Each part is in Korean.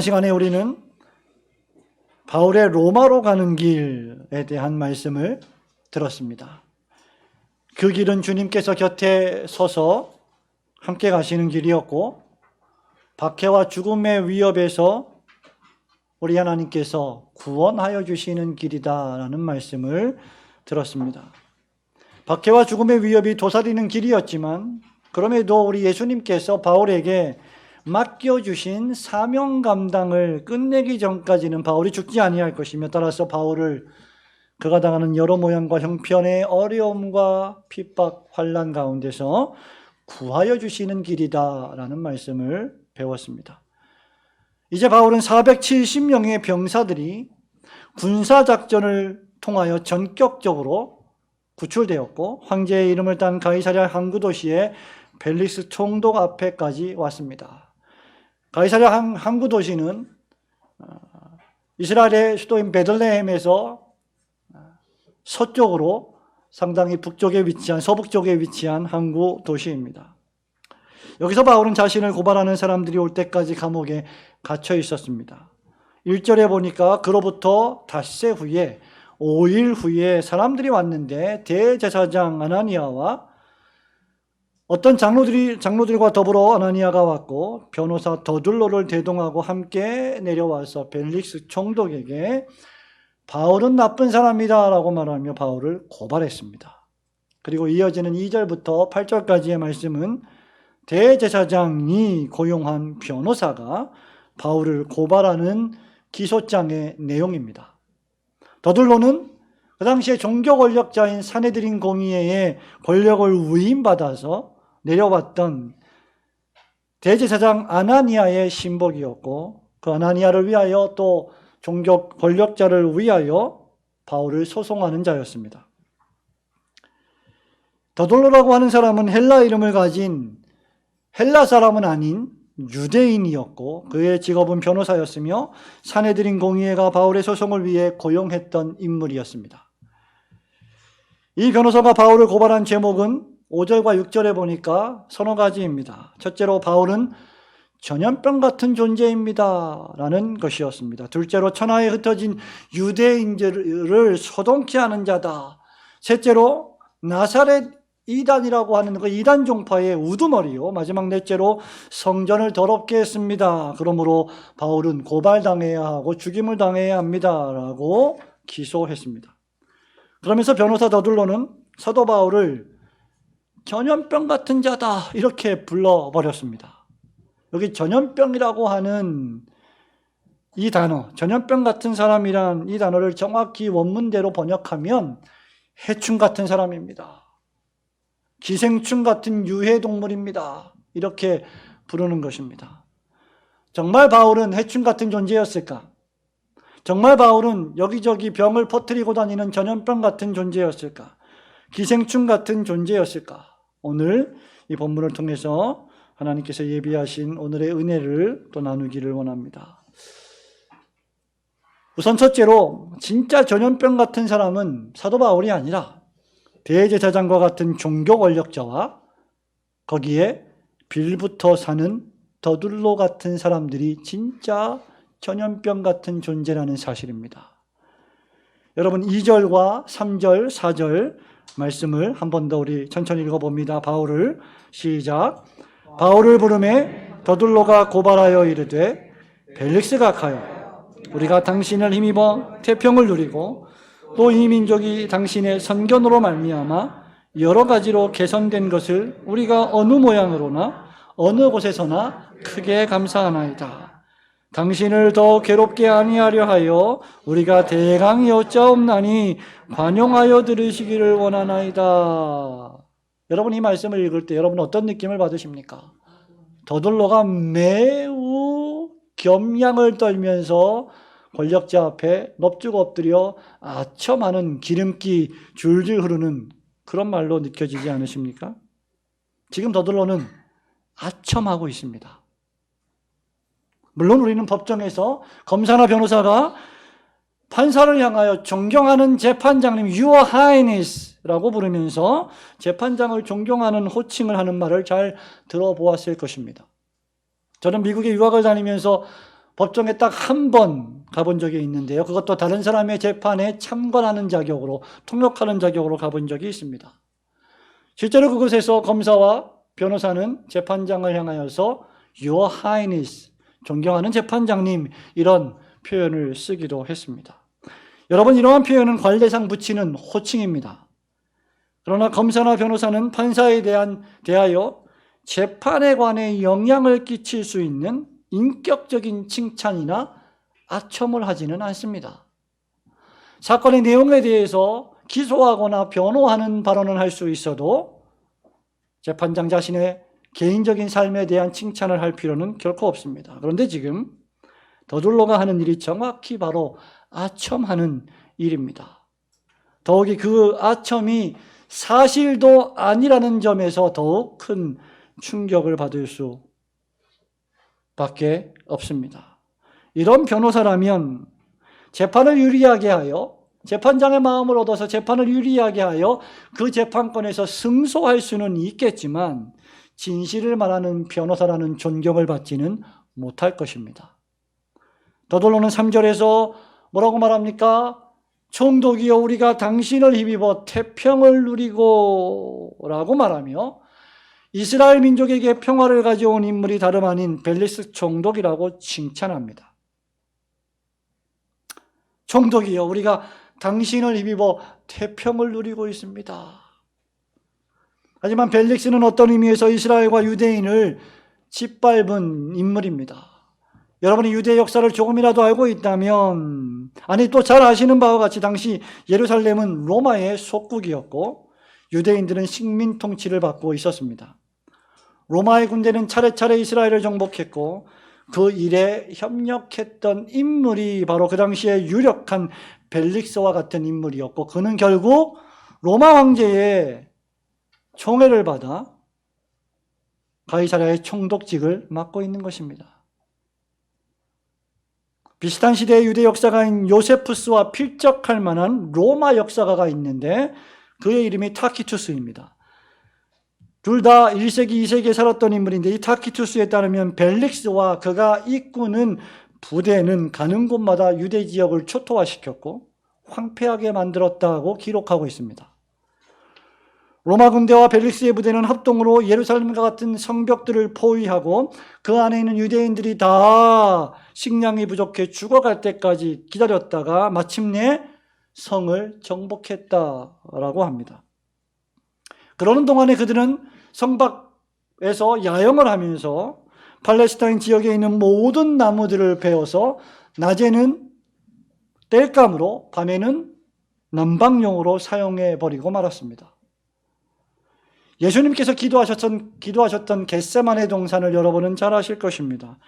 시간에 우리는 바울의 로마로 가는 길에 대한 말씀을 들었습니다. 그 길은 주님께서 곁에 서서 함께 가시는 길이었고, 박해와 죽음의 위협에서 우리 하나님께서 구원하여 주시는 길이다라는 말씀을 들었습니다. 박해와 죽음의 위협이 도사리는 길이었지만, 그럼에도 우리 예수님께서 바울에게 맡겨주신 사명 감당을 끝내기 전까지는 바울이 죽지 아니할 것이며, 따라서 바울을 그가 당하는 여러 모양과 형편의 어려움과 핍박, 환난 가운데서 구하여 주시는 길이다라는 말씀을 배웠습니다. 이제 바울은 470명의 병사들이 군사작전을 통하여 전격적으로 구출되었고, 황제의 이름을 딴 가이사랴 항구 도시의 벨릭스 총독 앞에까지 왔습니다. 가이사랴 항구 도시는 이스라엘의 수도인 베들레헴에서 서쪽으로 상당히 북쪽에 위치한, 서북쪽에 위치한 항구 도시입니다. 여기서 바울은 자신을 고발하는 사람들이 올 때까지 감옥에 갇혀 있었습니다. 1절에 보니까 그로부터 닷새 후에 5일 후에 사람들이 왔는데 대제사장 아나니아와 어떤 장로들과 더불어 아나니아가 왔고, 변호사 더둘로를 대동하고 함께 내려와서 벨릭스 총독에게 바울은 나쁜 사람이다 라고 말하며 바울을 고발했습니다. 그리고 이어지는 2절부터 8절까지의 말씀은 대제사장이 고용한 변호사가 바울을 고발하는 기소장의 내용입니다. 더둘로는 그 당시에 종교 권력자인 사네드린 공의회의 권력을 위임받아서 내려왔던 대제사장 아나니아의 신복이었고, 그 아나니아를 위하여 또 종교 권력자를 위하여 바울을 소송하는 자였습니다. 더둘로라고 하는 사람은 헬라 이름을 가진 헬라 사람은 아닌 유대인이었고, 그의 직업은 변호사였으며 사네드린 공의회가 바울의 소송을 위해 고용했던 인물이었습니다. 이 변호사가 바울을 고발한 제목은 5절과 6절에 보니까 서너 가지입니다. 첫째로 바울은 전염병 같은 존재입니다 라는 것이었습니다. 둘째로 천하에 흩어진 유대인들을 소동케 하는 자다. 셋째로 나사렛 이단이라고 하는 그 이단 종파의 우두머리요. 마지막 넷째로 성전을 더럽게 했습니다. 그러므로 바울은 고발당해야 하고 죽임을 당해야 합니다 라고 기소했습니다. 그러면서 변호사 더둘로는 사도 바울을 전염병 같은 자다 이렇게 불러버렸습니다. 여기 전염병이라고 하는 이 단어, 전염병 같은 사람이란 이 단어를 정확히 원문대로 번역하면 해충 같은 사람입니다. 기생충 같은 유해동물입니다. 이렇게 부르는 것입니다. 정말 바울은 해충 같은 존재였을까? 정말 바울은 여기저기 병을 퍼뜨리고 다니는 전염병 같은 존재였을까? 기생충 같은 존재였을까? 오늘 이 본문을 통해서 하나님께서 예비하신 오늘의 은혜를 또 나누기를 원합니다. 우선 첫째로 진짜 전염병 같은 사람은 사도 바울이 아니라 대제사장과 같은 종교 권력자와 거기에 빌붙어 사는 더둘로 같은 사람들이 진짜 전염병 같은 존재라는 사실입니다. 여러분 2절과 3절, 4절 말씀을 한 번 더 우리 천천히 읽어봅니다. 바울을 시작. 바울을 부르매 더둘로가 고발하여 이르되 벨릭스가 가요. 우리가 당신을 힘입어 태평을 누리고 또 이 민족이 당신의 선견으로 말미암아 여러 가지로 개선된 것을 우리가 어느 모양으로나 어느 곳에서나 크게 감사하나이다. 당신을 더 괴롭게 아니하려 하여 우리가 대강이 어찌하옵나니 관용하여 들으시기를 원하나이다. 여러분 이 말씀을 읽을 때 여러분 어떤 느낌을 받으십니까? 더둘로가 매우 겸양을 떨면서 권력자 앞에 넙죽 엎드려 아첨하는 기름기 줄줄 흐르는 그런 말로 느껴지지 않으십니까? 지금 더둘로는 아첨하고 있습니다. 물론 우리는 법정에서 검사나 변호사가 판사를 향하여 존경하는 재판장님 Your Highness라고 부르면서 재판장을 존경하는 호칭을 하는 말을 잘 들어보았을 것입니다. 저는 미국에 유학을 다니면서 법정에 딱 한 번 가본 적이 있는데요. 그것도 다른 사람의 재판에 참관하는 자격으로, 통역하는 자격으로 가본 적이 있습니다. 실제로 그곳에서 검사와 변호사는 재판장을 향하여서 Your Highness, 존경하는 재판장님, 이런 표현을 쓰기도 했습니다. 여러분, 이러한 표현은 관례상 붙이는 호칭입니다. 그러나 검사나 변호사는 판사에 대하여 재판에 관해 영향을 끼칠 수 있는 인격적인 칭찬이나 아첨을 하지는 않습니다. 사건의 내용에 대해서 기소하거나 변호하는 발언을 할 수 있어도 재판장 자신의 개인적인 삶에 대한 칭찬을 할 필요는 결코 없습니다. 그런데 지금 더둘로가 하는 일이 정확히 바로 아첨하는 일입니다. 더욱이 그 아첨이 사실도 아니라는 점에서 더욱 큰 충격을 받을 수밖에 없습니다. 이런 변호사라면 재판을 유리하게 하여, 재판장의 마음을 얻어서 재판을 유리하게 하여 그 재판권에서 승소할 수는 있겠지만 진실을 말하는 변호사라는 존경을 받지는 못할 것입니다. 더둘로는 3절에서 뭐라고 말합니까? 총독이여 우리가 당신을 힘입어 태평을 누리고 라고 말하며 이스라엘 민족에게 평화를 가져온 인물이 다름 아닌 벨리스 총독이라고 칭찬합니다. 총독이여 우리가 당신을 힘입어 태평을 누리고 있습니다. 하지만 벨릭스는 어떤 의미에서 이스라엘과 유대인을 짓밟은 인물입니다. 여러분이 유대 역사를 조금이라도 알고 있다면, 아니 또 잘 아시는 바와 같이 당시 예루살렘은 로마의 속국이었고 유대인들은 식민 통치를 받고 있었습니다. 로마의 군대는 차례차례 이스라엘을 정복했고 그 일에 협력했던 인물이 바로 그 당시에 유력한 벨릭스와 같은 인물이었고 그는 결국 로마 황제의 총애를 받아 가이사랴의 총독직을 맡고 있는 것입니다. 비슷한 시대의 유대 역사가인 요세푸스와 필적할 만한 로마 역사가가 있는데 그의 이름이 타키투스입니다. 둘 다 1세기, 2세기에 살았던 인물인데 이 타키투스에 따르면 벨릭스와 그가 이끄는 부대는 가는 곳마다 유대 지역을 초토화시켰고 황폐하게 만들었다고 기록하고 있습니다. 로마 군대와 벨릭스의 부대는 합동으로 예루살렘과 같은 성벽들을 포위하고 그 안에 있는 유대인들이 다 식량이 부족해 죽어갈 때까지 기다렸다가 마침내 성을 정복했다라고 합니다. 그러는 동안에 그들은 성 밖에서 야영을 하면서 팔레스타인 지역에 있는 모든 나무들을 베어서 낮에는 땔감으로 밤에는 난방용으로 사용해버리고 말았습니다. 예수님께서 기도하셨던 겟세마네 동산을 여러분은 잘 아실 것입니다.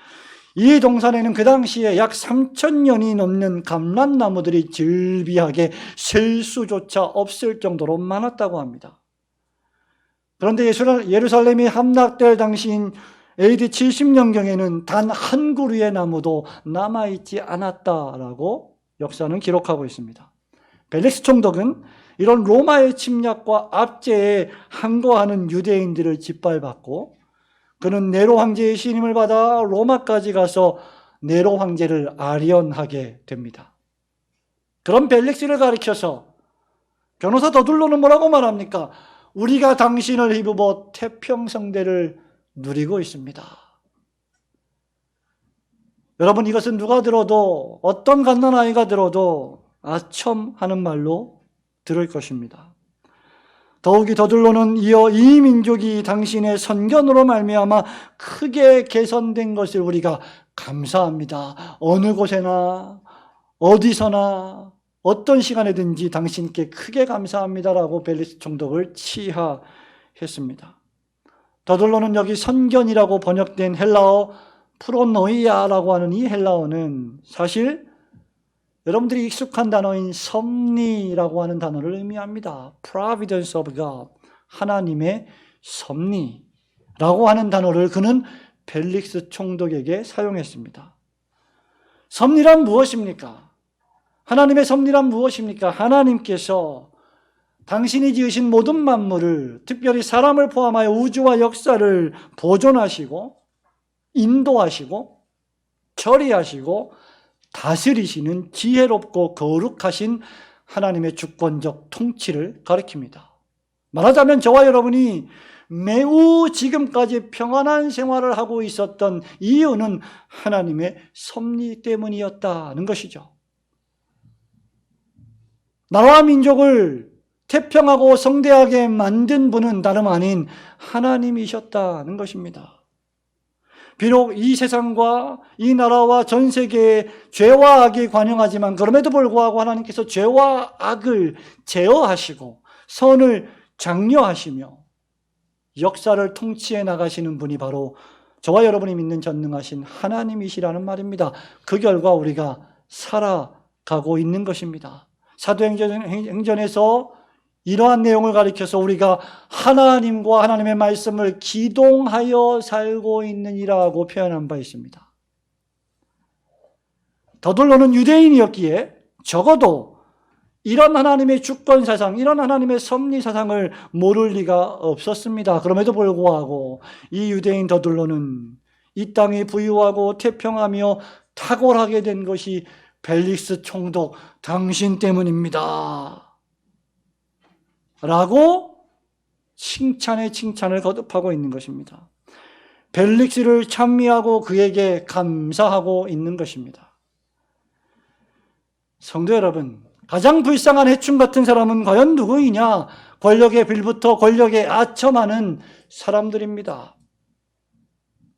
이 동산에는 그 당시에 약 3,000년이 넘는 감람나무들이 즐비하게 셀 수조차 없을 정도로 많았다고 합니다. 그런데 예루살렘이 함락될 당시인 AD 70년경에는 단 한 그루의 나무도 남아있지 않았다라고 역사는 기록하고 있습니다. 벨릭스 총독은 이런 로마의 침략과 압제에 항거하는 유대인들을 짓밟았고 그는 네로 황제의 신임을 받아 로마까지 가서 네로 황제를 아련하게 됩니다. 그런 벨릭스를 가리켜서 변호사 더둘로는 뭐라고 말합니까? 우리가 당신을 힘입어 태평성대를 누리고 있습니다. 여러분, 이것은 누가 들어도, 어떤 갓난아이가 들어도 아첨하는 말로 들을 것입니다. 더욱이 더둘로는 이어 이 민족이 당신의 선견으로 말미암아 크게 개선된 것을 우리가 감사합니다. 어느 곳에나 어디서나 어떤 시간에든지 당신께 크게 감사합니다라고 벨리스 총독을 치하했습니다. 더둘로는 여기 선견이라고 번역된 헬라어 프로노이아라고 하는 이 헬라어는 사실 여러분들이 익숙한 단어인 섭리라고 하는 단어를 의미합니다. Providence of God, 하나님의 섭리라고 하는 단어를 그는 벨릭스 총독에게 사용했습니다. 섭리란 무엇입니까? 하나님의 섭리란 무엇입니까? 하나님께서 당신이 지으신 모든 만물을, 특별히 사람을 포함하여 우주와 역사를 보존하시고 인도하시고 처리하시고 다스리시는 지혜롭고 거룩하신 하나님의 주권적 통치를 가리킵니다. 말하자면 저와 여러분이 매우 지금까지 평안한 생활을 하고 있었던 이유는 하나님의 섭리 때문이었다는 것이죠. 나라와 민족을 태평하고 성대하게 만든 분은 다름 아닌 하나님이셨다는 것입니다. 비록 이 세상과 이 나라와 전 세계에 죄와 악이 관영하지만 그럼에도 불구하고 하나님께서 죄와 악을 제어하시고 선을 장려하시며 역사를 통치해 나가시는 분이 바로 저와 여러분이 믿는 전능하신 하나님이시라는 말입니다. 그 결과 우리가 살아가고 있는 것입니다. 사도행전에서 이러한 내용을 가리켜서 우리가 하나님과 하나님의 말씀을 기동하여 살고 있느니라고 표현한 바 있습니다. 더들로는 유대인이었기에 적어도 이런 하나님의 주권사상, 이런 하나님의 섭리사상을 모를 리가 없었습니다. 그럼에도 불구하고 이 유대인 더들로는 이 땅이 부유하고 태평하며 탁월하게 된 것이 벨릭스 총독 당신 때문입니다 라고 칭찬에 칭찬을 거듭하고 있는 것입니다. 벨릭스를 찬미하고 그에게 감사하고 있는 것입니다. 성도 여러분, 가장 불쌍한 해충 같은 사람은 과연 누구이냐? 권력에 빌부터 권력에 아첨하는 사람들입니다.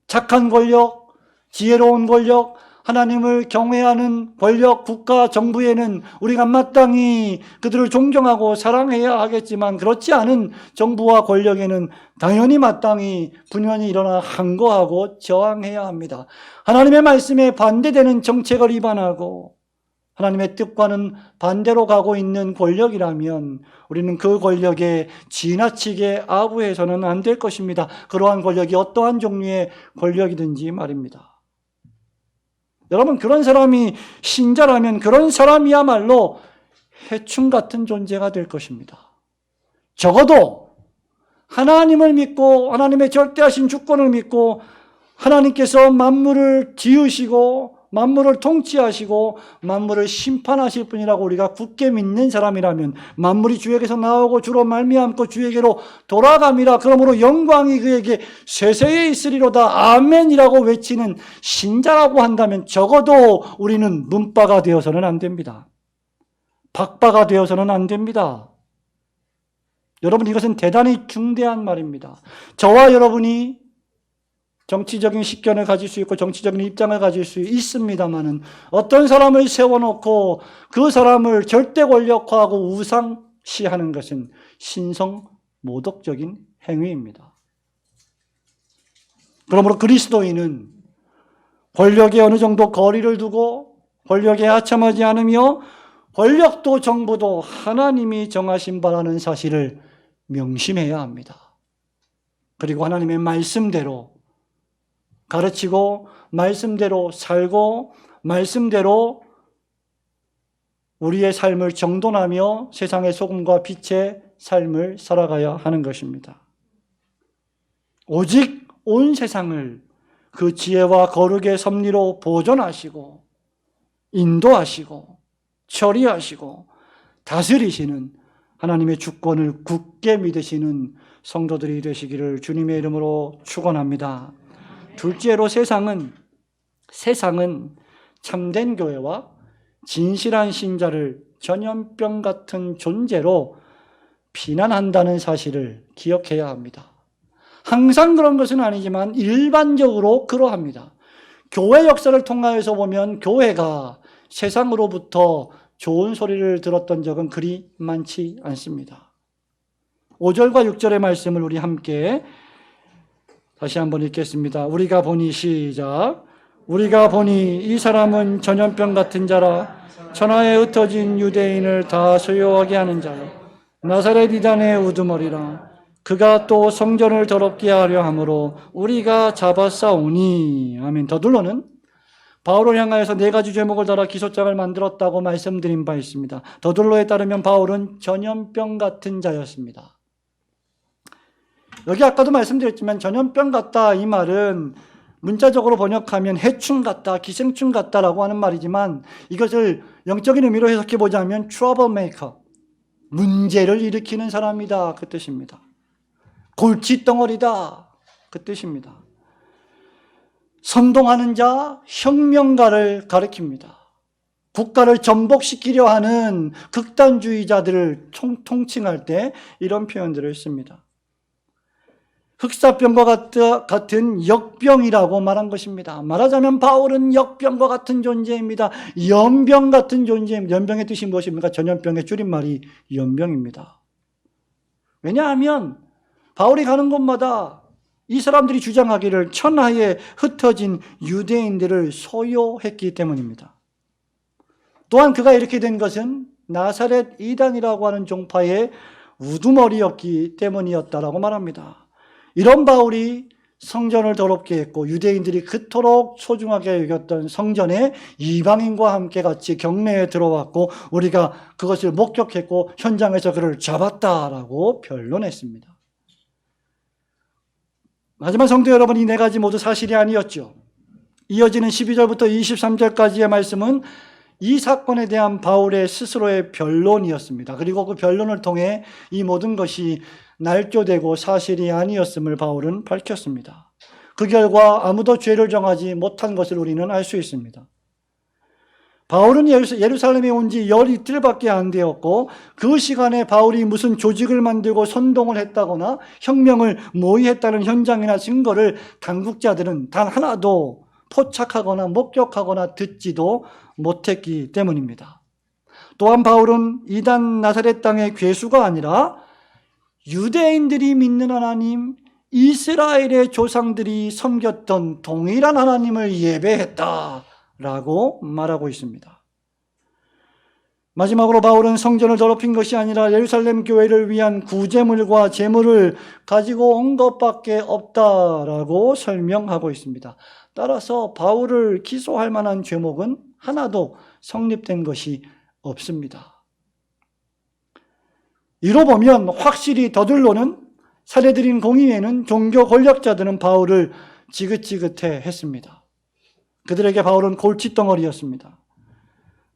착한 권력, 지혜로운 권력, 하나님을 경외하는 권력, 국가, 정부에는 우리가 마땅히 그들을 존경하고 사랑해야 하겠지만 그렇지 않은 정부와 권력에는 당연히 마땅히 분연히 일어나 항거하고 저항해야 합니다. 하나님의 말씀에 반대되는 정책을 위반하고 하나님의 뜻과는 반대로 가고 있는 권력이라면 우리는 그 권력에 지나치게 아부해서는 안 될 것입니다. 그러한 권력이 어떠한 종류의 권력이든지 말입니다. 여러분, 그런 사람이 신자라면 그런 사람이야말로 해충 같은 존재가 될 것입니다. 적어도 하나님을 믿고 하나님의 절대하신 주권을 믿고 하나님께서 만물을 지으시고 만물을 통치하시고 만물을 심판하실 분이라고 우리가 굳게 믿는 사람이라면 만물이 주에게서 나오고 주로 말미암고 주에게로 돌아갑니다. 그러므로 영광이 그에게 세세에 있으리로다 아멘이라고 외치는 신자라고 한다면 적어도 우리는 문바가 되어서는 안 됩니다. 박바가 되어서는 안 됩니다. 여러분, 이것은 대단히 중대한 말입니다. 저와 여러분이 정치적인 식견을 가질 수 있고 정치적인 입장을 가질 수 있습니다만은 어떤 사람을 세워놓고 그 사람을 절대 권력화하고 우상시하는 것은 신성 모독적인 행위입니다. 그러므로 그리스도인은 권력에 어느 정도 거리를 두고 권력에 하참하지 않으며 권력도 정부도 하나님이 정하신 바라는 사실을 명심해야 합니다. 그리고 하나님의 말씀대로 가르치고 말씀대로 살고 말씀대로 우리의 삶을 정돈하며 세상의 소금과 빛의 삶을 살아가야 하는 것입니다. 오직 온 세상을 그 지혜와 거룩의 섭리로 보존하시고 인도하시고 처리하시고 다스리시는 하나님의 주권을 굳게 믿으시는 성도들이 되시기를 주님의 이름으로 축원합니다. 둘째로 세상은 참된 교회와 진실한 신자를 전염병 같은 존재로 비난한다는 사실을 기억해야 합니다. 항상 그런 것은 아니지만 일반적으로 그러합니다. 교회 역사를 통하여서 보면 교회가 세상으로부터 좋은 소리를 들었던 적은 그리 많지 않습니다. 5절과 6절의 말씀을 우리 함께 다시 한번 읽겠습니다. 우리가 보니 시작. 우리가 보니 이 사람은 전염병 같은 자라 천하에 흩어진 유대인을 다 소요하게 하는 자라 나사렛 이단의 우두머리라. 그가 또 성전을 더럽게 하려 함으로 우리가 잡아싸우니. 아멘. 더둘로는 바울을 향하여서 4가지 죄목을 달아 기소장을 만들었다고 말씀드린 바 있습니다. 더둘로에 따르면 바울은 전염병 같은 자였습니다. 여기 아까도 말씀드렸지만 전염병 같다 이 말은 문자적으로 번역하면 해충 같다, 기생충 같다라고 하는 말이지만 이것을 영적인 의미로 해석해 보자면 트러블 메이커, 문제를 일으키는 사람이다, 그 뜻입니다. 골칫덩어리다, 그 뜻입니다. 선동하는 자, 혁명가를 가리킵니다. 국가를 전복시키려 하는 극단주의자들을 통칭할 때 이런 표현들을 씁니다. 흑사병과 같은 역병이라고 말한 것입니다. 말하자면 바울은 역병과 같은 존재입니다. 연병 같은 존재입니다. 연병의 뜻이 무엇입니까? 전염병의 줄임말이 연병입니다. 왜냐하면 바울이 가는 곳마다 이 사람들이 주장하기를 천하에 흩어진 유대인들을 소유했기 때문입니다. 또한 그가 이렇게 된 것은 나사렛 이단이라고 하는 종파의 우두머리였기 때문이었다라고 말합니다. 이런 바울이 성전을 더럽게 했고 유대인들이 그토록 소중하게 여겼던 성전에 이방인과 함께 같이 경내에 들어왔고 우리가 그것을 목격했고 현장에서 그를 잡았다라고 변론했습니다. 하지만 성도 여러분, 이 네 가지 모두 사실이 아니었죠. 이어지는 12절부터 23절까지의 말씀은 이 사건에 대한 바울의 스스로의 변론이었습니다. 그리고 그 변론을 통해 이 모든 것이 날조되고 사실이 아니었음을 바울은 밝혔습니다. 그 결과 아무도 죄를 정하지 못한 것을 우리는 알 수 있습니다. 바울은 예루살렘에 온 지 열 이틀밖에 안 되었고 그 시간에 바울이 무슨 조직을 만들고 선동을 했다거나 혁명을 모의했다는 현장이나 증거를 당국자들은 단 하나도 포착하거나 목격하거나 듣지도 못했기 때문입니다. 또한 바울은 이단 나사렛 땅의 괴수가 아니라 유대인들이 믿는 하나님, 이스라엘의 조상들이 섬겼던 동일한 하나님을 예배했다라고 말하고 있습니다. 마지막으로 바울은 성전을 더럽힌 것이 아니라 예루살렘 교회를 위한 구제물과 제물을 가지고 온 것밖에 없다라고 설명하고 있습니다. 따라서 바울을 기소할 만한 죄목은 하나도 성립된 것이 없습니다. 이로 보면 확실히 더들로는 사내들인 공의회는 종교 권력자들은 바울을 지긋지긋해 했습니다. 그들에게 바울은 골칫덩어리였습니다.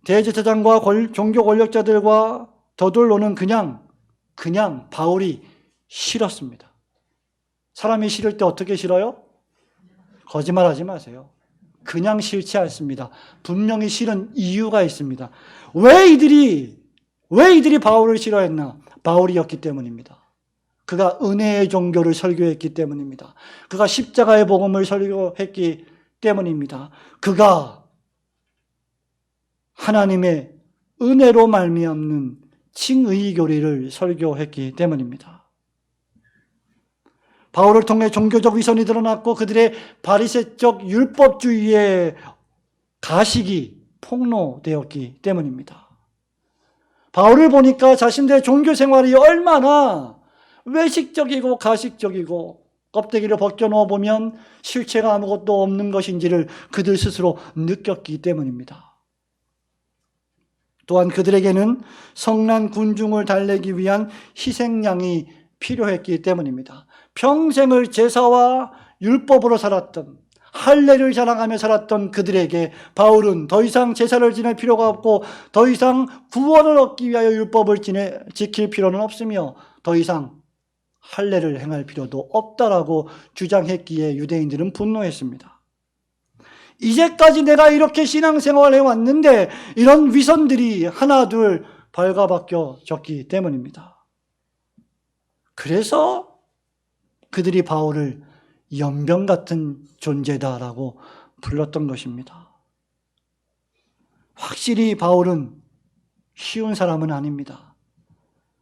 대제사장과 종교 권력자들과 더들로는 그냥 바울이 싫었습니다. 사람이 싫을 때 어떻게 싫어요? 거짓말하지 마세요. 그냥 싫지 않습니다. 분명히 싫은 이유가 있습니다. 왜 이들이 바울을 싫어했나? 바울이었기 때문입니다. 그가 은혜의 종교를 설교했기 때문입니다. 그가 십자가의 복음을 설교했기 때문입니다. 그가 하나님의 은혜로 말미암는 칭의 교리를 설교했기 때문입니다. 바울을 통해 종교적 위선이 드러났고 그들의 바리새적 율법주의의 가식이 폭로되었기 때문입니다. 바울을 보니까 자신들의 종교 생활이 얼마나 외식적이고 가식적이고 껍데기를 벗겨놓아 보면 실체가 아무것도 없는 것인지를 그들 스스로 느꼈기 때문입니다. 또한 그들에게는 성난 군중을 달래기 위한 희생양이 필요했기 때문입니다. 평생을 제사와 율법으로 살았던, 할례를 자랑하며 살았던 그들에게 바울은 더 이상 제사를 지낼 필요가 없고 더 이상 구원을 얻기 위하여 율법을 지킬 필요는 없으며 더 이상 할례를 행할 필요도 없다라고 주장했기에 유대인들은 분노했습니다. 이제까지 내가 이렇게 신앙생활을 해왔는데 이런 위선들이 하나둘 발가벗겨졌기 때문입니다. 그래서 그들이 바울을 연병 같은 존재다라고 불렀던 것입니다. 확실히 바울은 쉬운 사람은 아닙니다.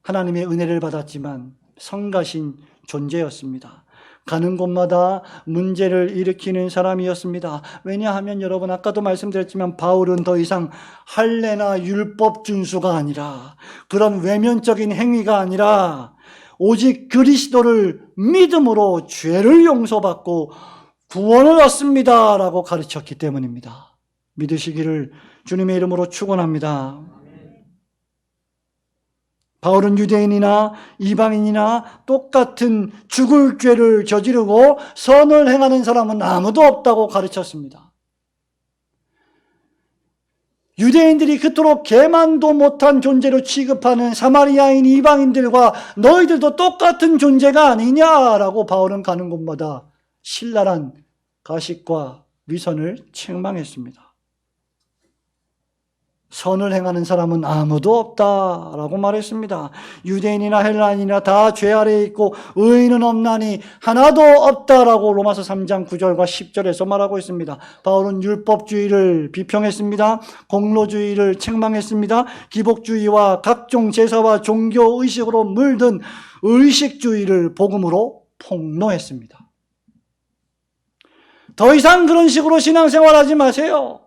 하나님의 은혜를 받았지만 성가신 존재였습니다. 가는 곳마다 문제를 일으키는 사람이었습니다. 왜냐하면 여러분 아까도 말씀드렸지만 바울은 더 이상 할례나 율법 준수가 아니라 그런 외면적인 행위가 아니라 오직 그리스도를 믿음으로 죄를 용서받고 구원을 얻습니다 라고 가르쳤기 때문입니다. 믿으시기를 주님의 이름으로 축원합니다. 바울은 유대인이나 이방인이나 똑같은 죽을 죄를 저지르고 선을 행하는 사람은 아무도 없다고 가르쳤습니다. 유대인들이 그토록 개만도 못한 존재로 취급하는 사마리아인 이방인들과 너희들도 똑같은 존재가 아니냐라고 바울은 가는 곳마다 신랄한 가식과 위선을 책망했습니다. 선을 행하는 사람은 아무도 없다라고 말했습니다. 유대인이나 헬라인이나 다 죄 아래에 있고 의인은 없나니 하나도 없다라고 로마서 3장 9절과 10절에서 말하고 있습니다. 바울은 율법주의를 비평했습니다. 공로주의를 책망했습니다. 기복주의와 각종 제사와 종교 의식으로 물든 의식주의를 복음으로 폭로했습니다. 더 이상 그런 식으로 신앙생활하지 마세요.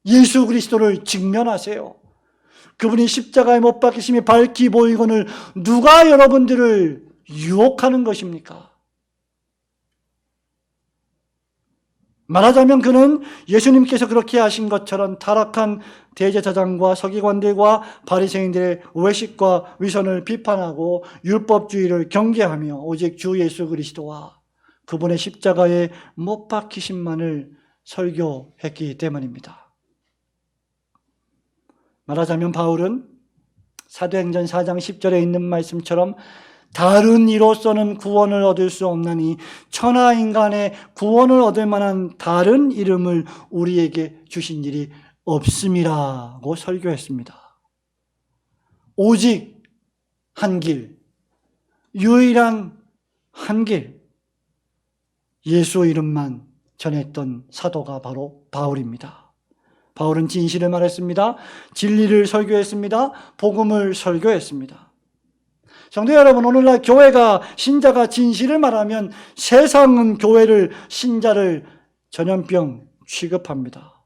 예수 그리스도를 직면하세요. 그분이 십자가에 못 박히심이 밝히 보이거늘 누가 여러분들을 유혹하는 것입니까? 말하자면 그는 예수님께서 그렇게 하신 것처럼 타락한 대제사장과 서기관들과 바리새인들의 외식과 위선을 비판하고 율법주의를 경계하며 오직 주 예수 그리스도와 그분의 십자가에 못 박히심만을 설교했기 때문입니다. 말하자면 바울은 사도행전 4장 10절에 있는 말씀처럼 다른 이로서는 구원을 얻을 수 없나니 천하 인간의 구원을 얻을 만한 다른 이름을 우리에게 주신 일이 없음이라고 설교했습니다. 오직 한 길, 유일한 한 길, 예수 이름만 전했던 사도가 바로 바울입니다. 바울은 진실을 말했습니다. 진리를 설교했습니다. 복음을 설교했습니다. 성도 여러분, 오늘날 교회가 신자가 진실을 말하면 세상은 교회를 신자를 전염병 취급합니다.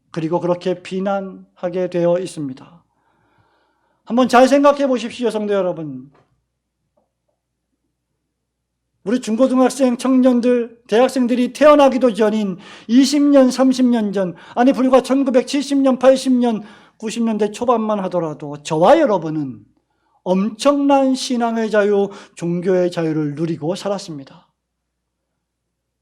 그리고 그렇게 비난하게 되어 있습니다. 한번 잘 생각해 보십시오, 성도 여러분. 우리 중고등학생, 청년들, 대학생들이 태어나기도 전인 20년, 30년 전, 아니 불과 1970년, 80년, 90년대 초반만 하더라도 저와 여러분은 엄청난 신앙의 자유, 종교의 자유를 누리고 살았습니다.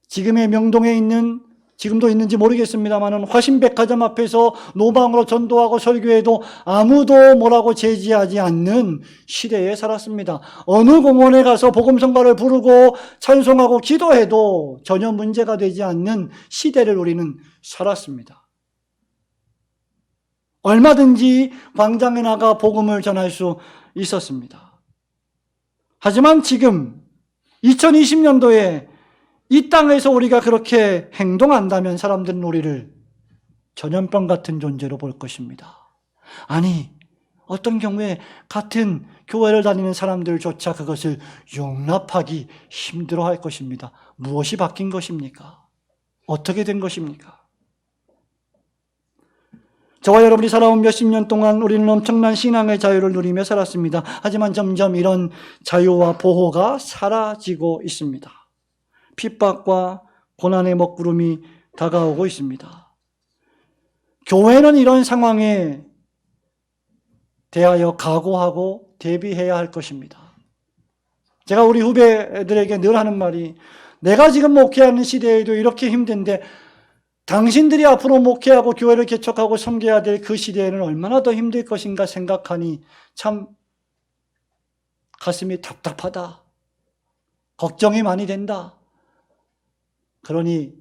지금의 명동에 있는, 지금도 있는지 모르겠습니다만 화신백화점 앞에서 노방으로 전도하고 설교해도 아무도 뭐라고 제지하지 않는 시대에 살았습니다. 어느 공원에 가서 복음성가를 부르고 찬송하고 기도해도 전혀 문제가 되지 않는 시대를 우리는 살았습니다. 얼마든지 광장에 나가 복음을 전할 수 있었습니다. 하지만 지금 2020년도에 이 땅에서 우리가 그렇게 행동한다면 사람들은 우리를 전염병 같은 존재로 볼 것입니다. 아니, 어떤 경우에 같은 교회를 다니는 사람들조차 그것을 용납하기 힘들어할 것입니다. 무엇이 바뀐 것입니까? 어떻게 된 것입니까? 저와 여러분이 살아온 몇십 년 동안 우리는 엄청난 신앙의 자유를 누리며 살았습니다. 하지만 점점 이런 자유와 보호가 사라지고 있습니다. 핍박과 고난의 먹구름이 다가오고 있습니다. 교회는 이런 상황에 대하여 각오하고 대비해야 할 것입니다. 제가 우리 후배들에게 늘 하는 말이, 내가 지금 목회하는 시대에도 이렇게 힘든데 당신들이 앞으로 목회하고 교회를 개척하고 섬겨야 될 그 시대에는 얼마나 더 힘들 것인가 생각하니 참 가슴이 답답하다. 걱정이 많이 된다. 그러니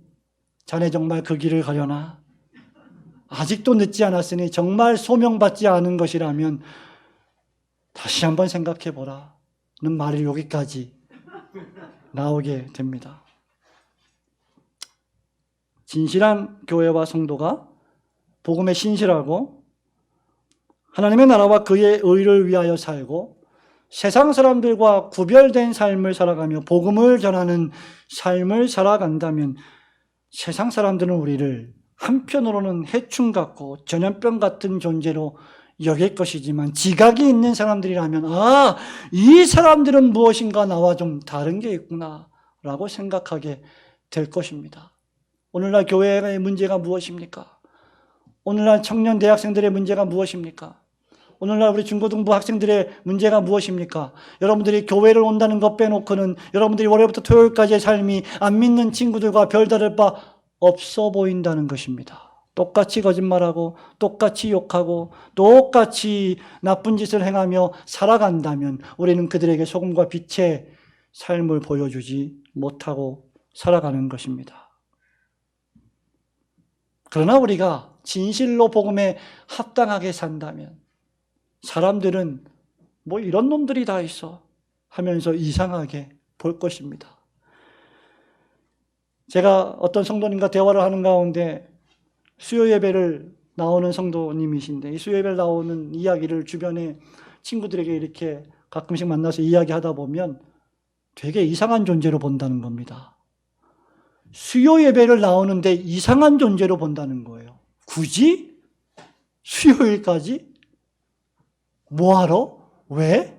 자네 정말 그 길을 가려나? 아직도 늦지 않았으니 정말 소명받지 않은 것이라면 다시 한번 생각해보라는 말이 여기까지 나오게 됩니다. 진실한 교회와 성도가 복음에 신실하고 하나님의 나라와 그의 의를 위하여 살고 세상 사람들과 구별된 삶을 살아가며 복음을 전하는 삶을 살아간다면 세상 사람들은 우리를 한편으로는 해충 같고 전염병 같은 존재로 여길 것이지만 지각이 있는 사람들이라면 이 사람들은 무엇인가 나와 좀 다른 게 있구나 라고 생각하게 될 것입니다. 오늘날 교회의 문제가 무엇입니까? 오늘날 청년 대학생들의 문제가 무엇입니까? 오늘날 우리 중고등부 학생들의 문제가 무엇입니까? 여러분들이 교회를 온다는 것 빼놓고는 여러분들이 월요일부터 토요일까지의 삶이 안 믿는 친구들과 별다를 바 없어 보인다는 것입니다. 똑같이 거짓말하고 똑같이 욕하고 똑같이 나쁜 짓을 행하며 살아간다면 우리는 그들에게 소금과 빛의 삶을 보여주지 못하고 살아가는 것입니다. 그러나 우리가 진실로 복음에 합당하게 산다면 사람들은 뭐 이런 놈들이 다 있어 하면서 이상하게 볼 것입니다. 제가 어떤 성도님과 대화를 하는 가운데 수요 예배를 나오는 성도님이신데 이 수요 예배를 나오는 이야기를 주변에 친구들에게 이렇게 가끔씩 만나서 이야기하다 보면 되게 이상한 존재로 본다는 겁니다. 수요 예배를 나오는데 이상한 존재로 본다는 거예요. 굳이? 수요일까지? 뭐하러? 왜?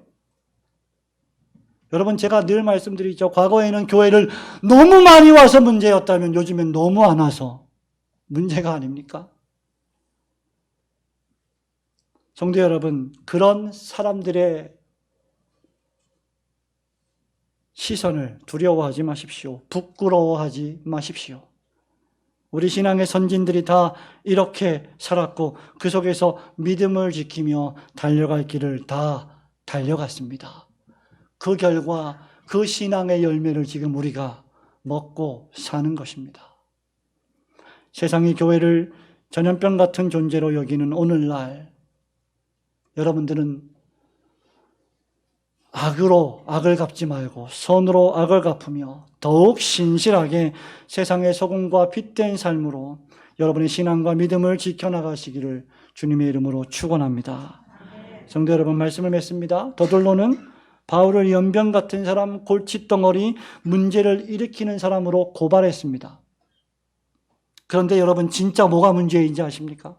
여러분 제가 늘 말씀드리죠. 과거에는 교회를 너무 많이 와서 문제였다면 요즘엔 너무 안 와서 문제가 아닙니까? 성도 여러분, 그런 사람들의 시선을 두려워하지 마십시오. 부끄러워하지 마십시오. 우리 신앙의 선진들이 다 이렇게 살았고 그 속에서 믿음을 지키며 달려갈 길을 다 달려갔습니다. 그 결과 그 신앙의 열매를 지금 우리가 먹고 사는 것입니다. 세상이 교회를 전염병 같은 존재로 여기는 오늘날 여러분들은 악으로 악을 갚지 말고 선으로 악을 갚으며 더욱 신실하게 세상의 소금과 빛된 삶으로 여러분의 신앙과 믿음을 지켜나가시기를 주님의 이름으로 축원합니다. 성도 여러분, 말씀을 맺습니다. 더들로는 바울을 연병 같은 사람, 골칫덩어리, 문제를 일으키는 사람으로 고발했습니다. 그런데 여러분 진짜 뭐가 문제인지 아십니까?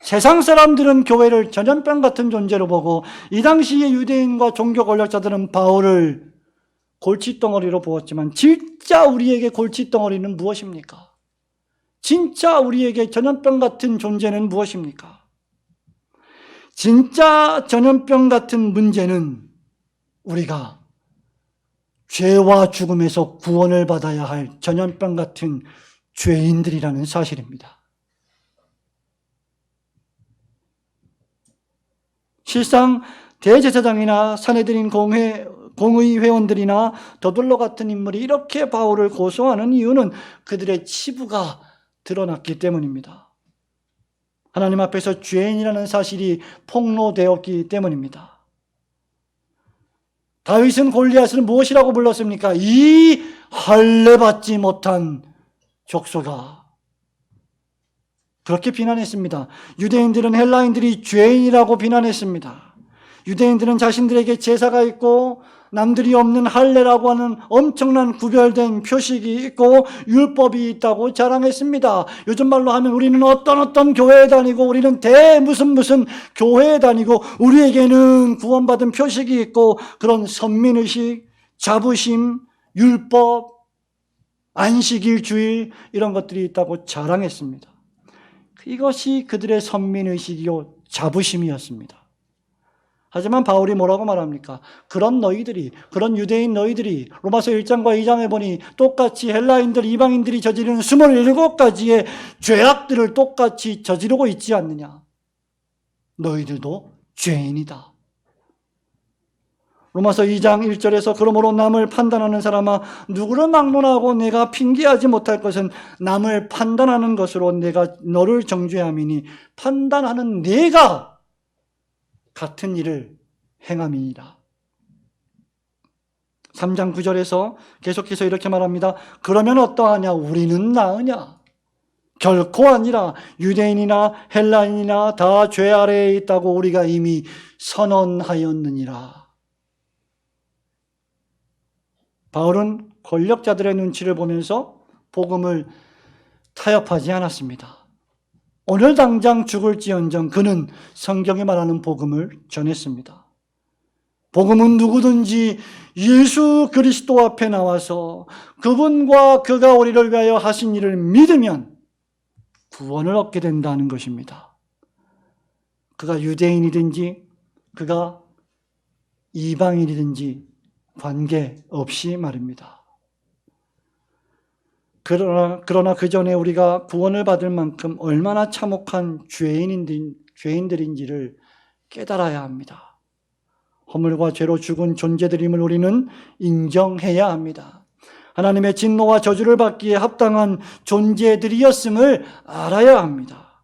세상 사람들은 교회를 전염병 같은 존재로 보고 이 당시의 유대인과 종교 권력자들은 바울을 골칫덩어리로 보았지만 진짜 우리에게 골칫덩어리는 무엇입니까? 진짜 우리에게 전염병 같은 존재는 무엇입니까? 진짜 전염병 같은 문제는 우리가 죄와 죽음에서 구원을 받아야 할 전염병 같은 죄인들이라는 사실입니다. 실상 대제사장이나 산헤드린 공의 회원들이나 더둘로 같은 인물이 이렇게 바울을 고소하는 이유는 그들의 치부가 드러났기 때문입니다. 하나님 앞에서 죄인이라는 사실이 폭로되었기 때문입니다. 다윗은 골리앗을 무엇이라고 불렀습니까? 이 할례받지 못한 족속아. 그렇게 비난했습니다. 유대인들은 헬라인들이 죄인이라고 비난했습니다. 유대인들은 자신들에게 제사가 있고 남들이 없는 할례라고 하는 엄청난 구별된 표식이 있고 율법이 있다고 자랑했습니다. 요즘 말로 하면 우리는 어떤 교회에 다니고 우리는 무슨 교회에 다니고 우리에게는 구원받은 표식이 있고 그런 선민의식, 자부심, 율법, 안식일, 주일 이런 것들이 있다고 자랑했습니다. 이것이 그들의 선민의식이요 자부심이었습니다. 하지만 바울이 뭐라고 말합니까? 그런 유대인 너희들이 로마서 1장과 2장에 보니 똑같이 헬라인들, 이방인들이 저지르는 27가지의 죄악들을 똑같이 저지르고 있지 않느냐? 너희들도 죄인이다. 로마서 2장 1절에서 그러므로 남을 판단하는 사람아 누구를 막론하고 내가 핑계하지 못할 것은 남을 판단하는 것으로 내가 너를 정죄함이니 판단하는 내가 같은 일을 행함이니라. 3장 9절에서 계속해서 이렇게 말합니다. 그러면 어떠하냐? 우리는 나으냐? 결코 아니라 유대인이나 헬라인이나 다 죄 아래에 있다고 우리가 이미 선언하였느니라. 바울은 권력자들의 눈치를 보면서 복음을 타협하지 않았습니다. 오늘 당장 죽을지언정 그는 성경이 말하는 복음을 전했습니다. 복음은 누구든지 예수 그리스도 앞에 나와서 그분과 그가 우리를 위하여 하신 일을 믿으면 구원을 얻게 된다는 것입니다. 그가 유대인이든지 그가 이방인이든지 관계없이 말입니다. 그러나 그 전에 우리가 구원을 받을 만큼 얼마나 참혹한 죄인들인지를 깨달아야 합니다. 허물과 죄로 죽은 존재들임을 우리는 인정해야 합니다. 하나님의 진노와 저주를 받기에 합당한 존재들이었음을 알아야 합니다.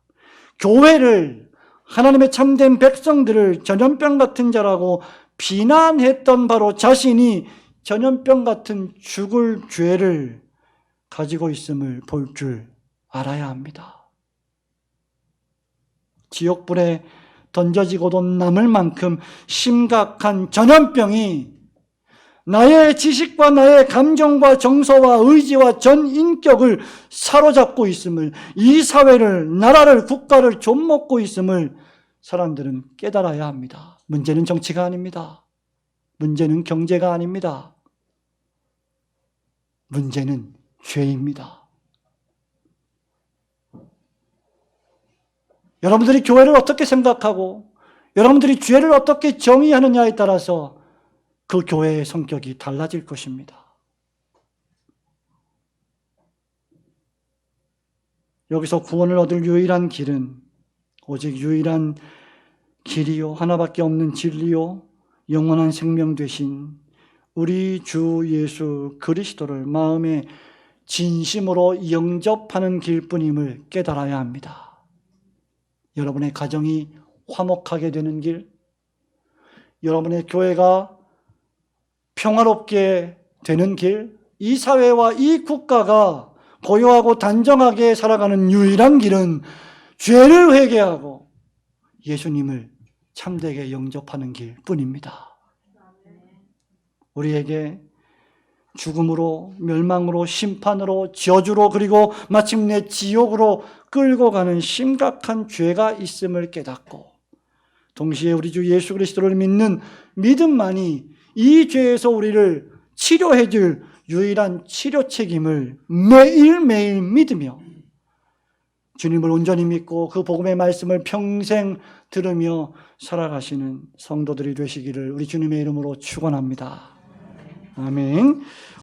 교회를, 하나님의 참된 백성들을 전염병 같은 자라고 비난했던 바로 자신이 전염병 같은 죽을 죄를 가지고 있음을 볼 줄 알아야 합니다. 지옥불에 던져지고도 남을 만큼 심각한 전염병이 나의 지식과 나의 감정과 정서와 의지와 전 인격을 사로잡고 있음을, 이 사회를, 나라를, 국가를 좀먹고 있음을 사람들은 깨달아야 합니다. 문제는 정치가 아닙니다. 문제는 경제가 아닙니다. 문제는 죄입니다. 여러분들이 교회를 어떻게 생각하고 여러분들이 죄를 어떻게 정의하느냐에 따라서 그 교회의 성격이 달라질 것입니다. 여기서 구원을 얻을 유일한 길은 오직 유일한 길이요, 하나밖에 없는 진리요, 영원한 생명 되신 우리 주 예수 그리스도를 마음에 진심으로 영접하는 길뿐임을 깨달아야 합니다. 여러분의 가정이 화목하게 되는 길, 여러분의 교회가 평화롭게 되는 길, 이 사회와 이 국가가 고요하고 단정하게 살아가는 유일한 길은 죄를 회개하고 예수님을 참되게 영접하는 길뿐입니다. 우리에게 죽음으로, 멸망으로, 심판으로, 저주로, 그리고 마침내 지옥으로 끌고 가는 심각한 죄가 있음을 깨닫고 동시에 우리 주 예수 그리스도를 믿는 믿음만이 이 죄에서 우리를 치료해 줄 유일한 치료 책임을 매일매일 믿으며 주님을 온전히 믿고 그 복음의 말씀을 평생 들으며 살아가시는 성도들이 되시기를 우리 주님의 이름으로 축원합니다. 아멘.